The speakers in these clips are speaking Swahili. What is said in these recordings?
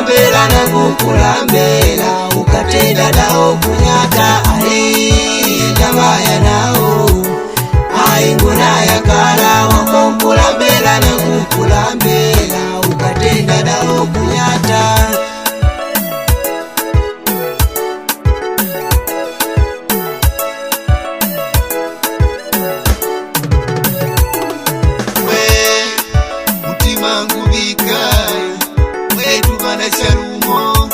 kukulambela na kukulambela ukatenda dao kunyata ndamaya nao nguna yakala wakukulambela na kukulambela ukatenda dao kunyata sharumo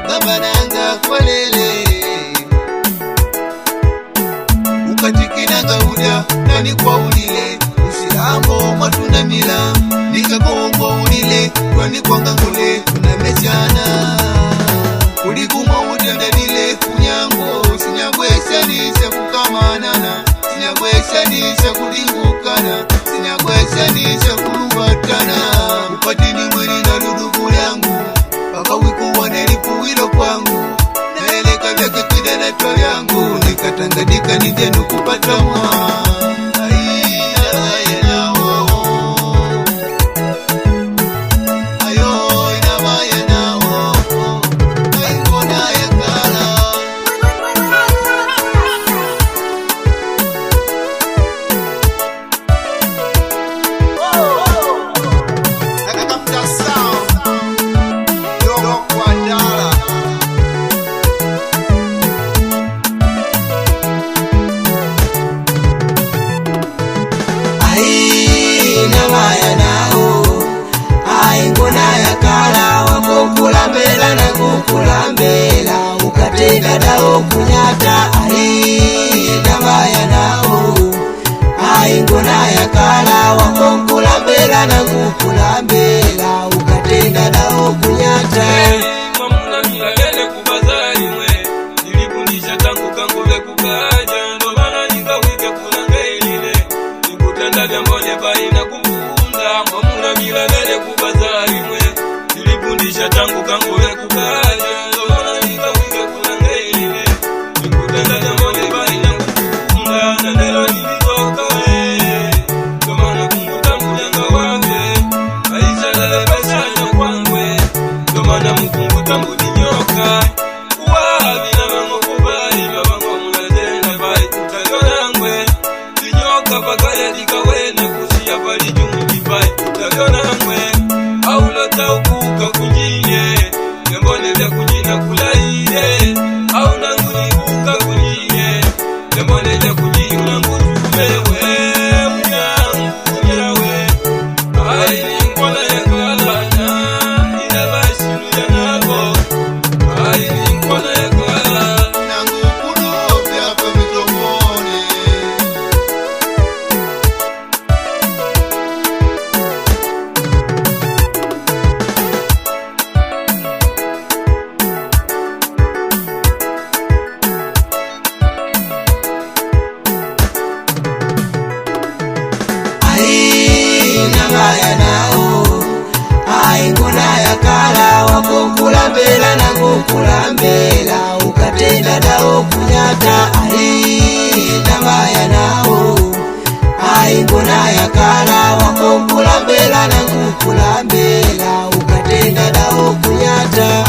ugabananga kwalele ukatikinaga uda nani kwa ulile usilambo matunamila nikagongo ulile kwani kwangangule tunamechana kulikuma udandalile kunyango sinyagweshanisha kukamanana sinyagweshanisha kulingukana sinyagweshanisha kulubatana upatini mwili na ludugu yangu wikuwa nilipuwilo kwangu naeleka vyake kidana twa yangu nikatangadika nijenu kupata mwa ndamaya nao nguna yakala wakukulambela na kukulambela ukatenda dao kunyata ndamaya nao nguna yakala wakukulambela na kukulambela ukatenda dao kunyata mamuna milagene kubazali mwe nilifundisha tangu kangule kukaja ndo maana nikawike kulangailile nikutenda vyambone baina kufunda mamuna milagene kubazali mwe nilifundisha tangu kangule kukaja ndo maana nikawike kulangailile nikutenda vyambone baina kufunda na ndela nilitoka ndo maana kungutangulenga wange aisha lalebeshanya kwangwe ndo maana mukunguta mbudinyoka wabina bango kubali babango mulazene bali kutayonangwe dinyoka bakaya dikawene kusiya bali jumujipai kutayonangwe aulota ukuka kunjine nembone vya kunjina kulaile au nangunibuka kunjine nembone vya kunjina unangutumewe unyangu unyawe aini mkola yakalana inabashiru yanabo aini mkola yakalana nangu kunope hapa mikrofoni ndamaya nao nguna yakala wakukulambela na kukulambela ukatenda dao kunyata ndamaya nao nguna yakala wakukulambela na kukulambela ukatenda dao kunyata